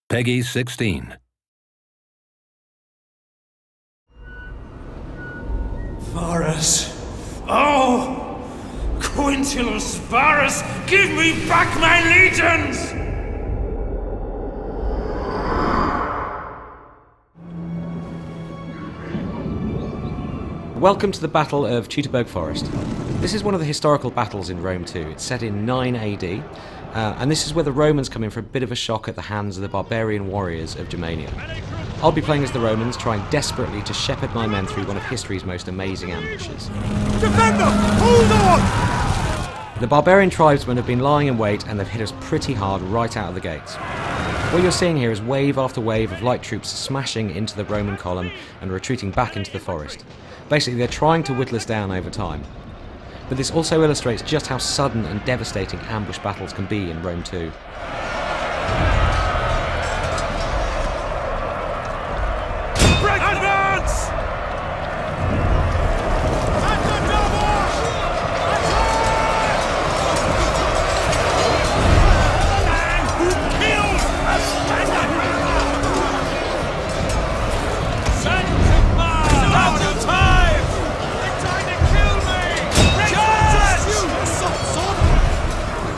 Peggy 16. Varus! Oh! Quintulus Varus! Give me back my legions! Welcome to the Battle of Teutoburg Forest. This is one of the historical battles in Rome too. It's set in 9 AD, and this is where the Romans come in for a bit of a shock at the hands of the barbarian warriors of Germania. I'll be playing as the Romans, trying desperately to shepherd my men through one of history's most amazing ambushes. Defend them! Hold on! The barbarian tribesmen have been lying in wait, and they've hit us pretty hard right out of the gates. What you're seeing here is wave after wave of light troops smashing into the Roman column and retreating back into the forest. Basically, they're trying to whittle us down over time. But this also illustrates just how sudden and devastating ambush battles can be in Rome too. Advance!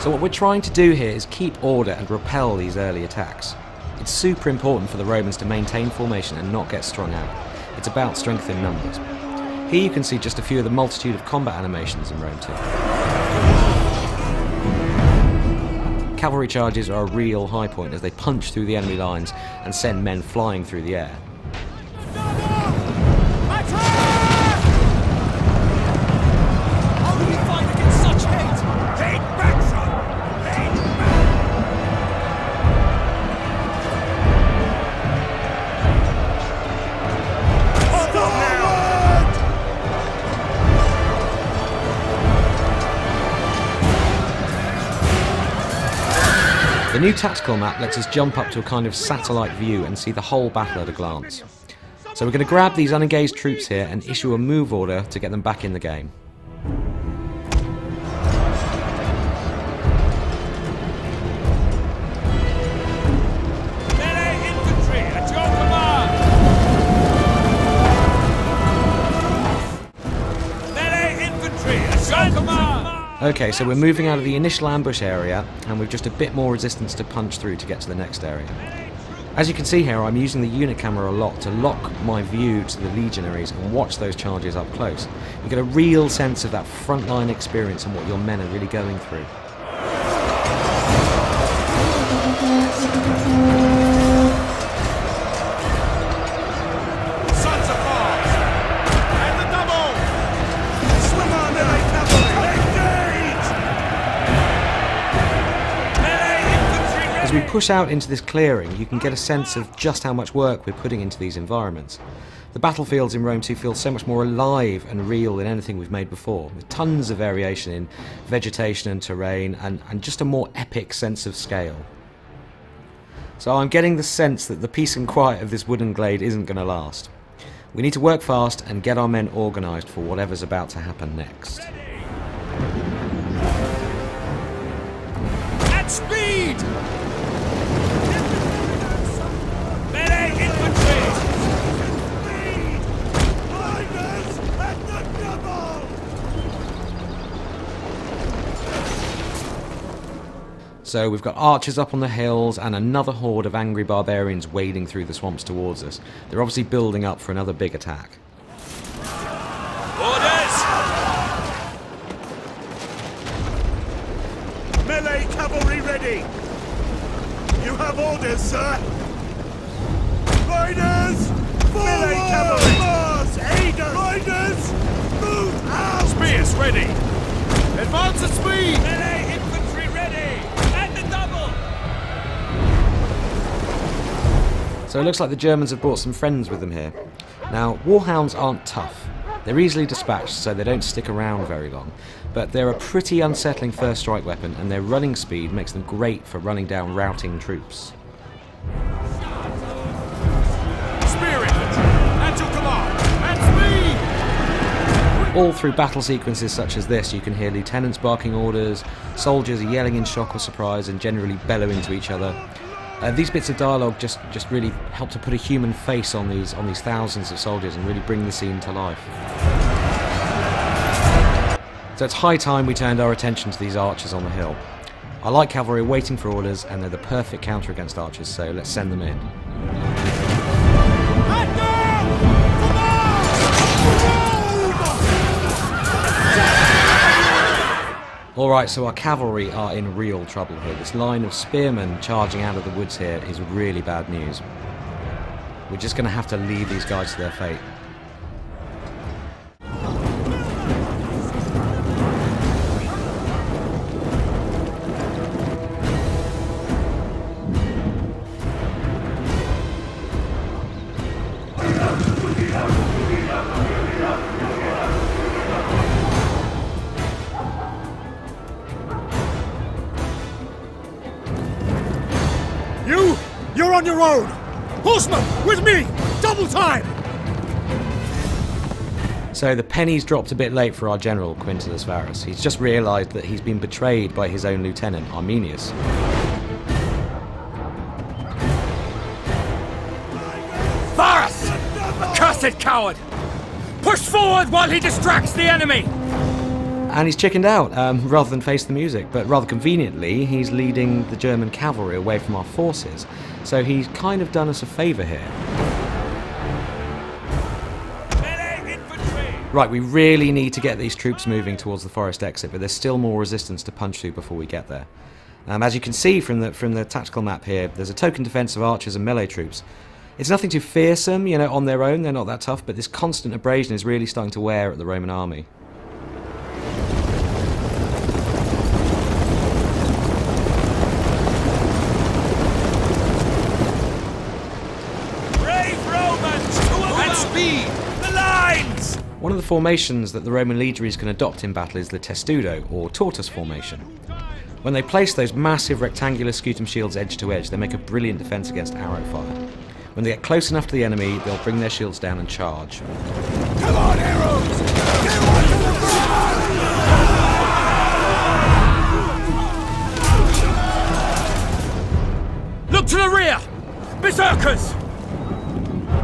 So what we're trying to do here is keep order and repel these early attacks. It's super important for the Romans to maintain formation and not get strung out. It's about strength in numbers. Here you can see just a few of the multitude of combat animations in Rome too. Cavalry charges are a real high point as they punch through the enemy lines and send men flying through the air. The new tactical map lets us jump up to a kind of satellite view and see the whole battle at a glance. So we're going to grab these unengaged troops here and issue a move order to get them back in the game. Melee infantry at your command! Melee infantry at your command! Okay, so we're moving out of the initial ambush area and we've just a bit more resistance to punch through to get to the next area. As you can see here, I'm using the unit camera a lot to lock my view to the legionaries and watch those charges up close. You get a real sense of that frontline experience and what your men are really going through. As we push out into this clearing, you can get a sense of just how much work we're putting into these environments. The battlefields in Rome 2 feel so much more alive and real than anything we've made before, with tons of variation in vegetation and terrain, and just a more epic sense of scale. So I'm getting the sense that the peace and quiet of this wooden glade isn't going to last. We need to work fast and get our men organised for whatever's about to happen next. At speed! So we've got archers up on the hills and another horde of angry barbarians wading through the swamps towards us. They're obviously building up for another big attack. Orders! Melee cavalry ready! You have orders, sir! Riders! Melee cavalry! Mars! Aid us! Riders! Move out! Spears ready! Advance at speed! Melee infantry ready! At the double! So it looks like the Germans have brought some friends with them here. Now, warhounds aren't tough. They're easily dispatched, so they don't stick around very long. But they're a pretty unsettling first strike weapon, and their running speed makes them great for running down routing troops. Spirit! At your command! At speed! All through battle sequences such as this, you can hear lieutenants barking orders, soldiers are yelling in shock or surprise and generally bellowing to each other. These bits of dialogue just really help to put a human face on these thousands of soldiers and really bring the scene to life. So it's high time we turned our attention to these archers on the hill. I like cavalry waiting for orders, and they're the perfect counter against archers, so let's send them in. Alright, so our cavalry are in real trouble here. This line of spearmen charging out of the woods here is really bad news. We're just going to have to leave these guys to their fate. You're on your own! Horsemen, with me! Double time! So the penny's dropped a bit late for our general, Quintus Varus. He's just realised that he's been betrayed by his own lieutenant, Arminius. Varus! Accursed coward! Push forward while he distracts the enemy! And he's chickened out, rather than face the music, but rather conveniently, he's leading the German cavalry away from our forces. So he's kind of done us a favour here. Right, we really need to get these troops moving towards the forest exit, but there's still more resistance to punch through before we get there. As you can see from the tactical map here, there's a token defence of archers and melee troops. It's nothing too fearsome, you know, on their own, they're not that tough, but this constant abrasion is really starting to wear at the Roman army. One of the formations that the Roman legionaries can adopt in battle is the testudo, or tortoise formation. When they place those massive rectangular scutum shields edge to edge, they make a brilliant defence against arrow fire. When they get close enough to the enemy, they'll bring their shields down and charge. Come on, arrows! Get one to the front! Look to the rear! Berserkers!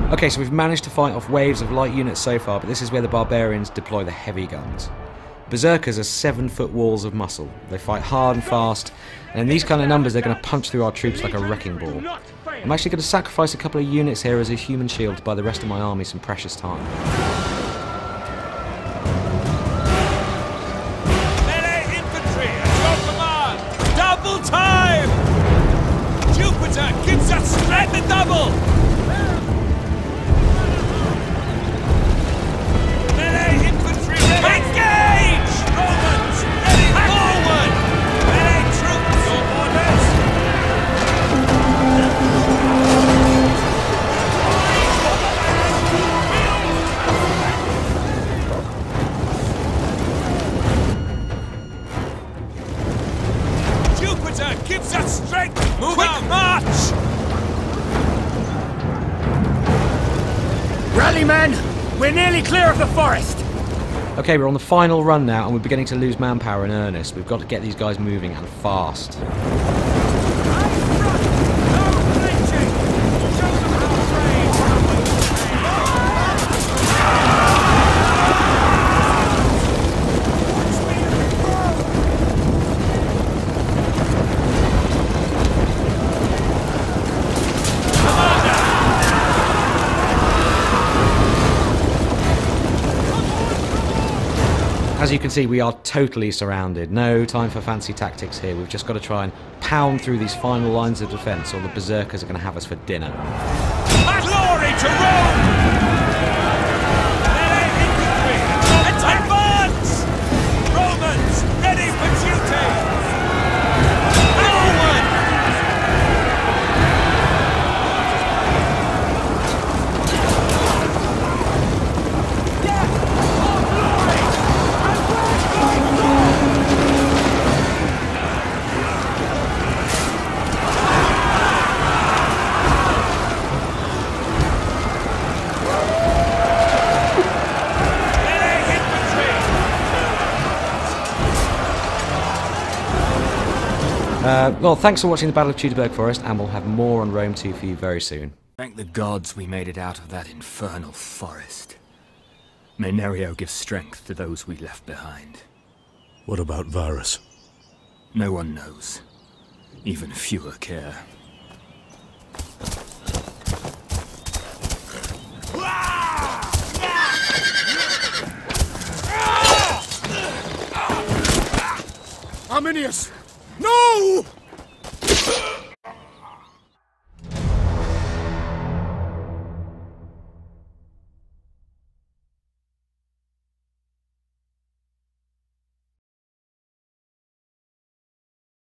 Okay, so we've managed to fight off waves of light units so far, but this is where the barbarians deploy the heavy guns. Berserkers are 7-foot walls of muscle. They fight hard and fast, and in these kind of numbers they're going to punch through our troops like a wrecking ball. I'm actually going to sacrifice a couple of units here as a human shield to buy the rest of my army some precious time. Melee infantry at your command! Double time! Jupiter gives us strength and double! Engage! Romans, ready forward! Melee troops, your orders! Jupiter gives us strength! Move Quick out. March! Rally, men! We're nearly clear of the forest! Okay, we're on the final run now, and we're beginning to lose manpower in earnest. We've got to get these guys moving, and fast. As you can see, we are totally surrounded. No time for fancy tactics here. We've just got to try and pound through these final lines of defence, or the berserkers are going to have us for dinner. Glory to Rome! Melee infantry! Advance! Romans, ready for duty! Forward! Well, thanks for watching the Battle of Teutoburg Forest, and we'll have more on Rome 2 for you very soon. Thank the gods we made it out of that infernal forest. May Nerio give strength to those we left behind. What about Varus? No one knows. Even fewer care. Arminius! No!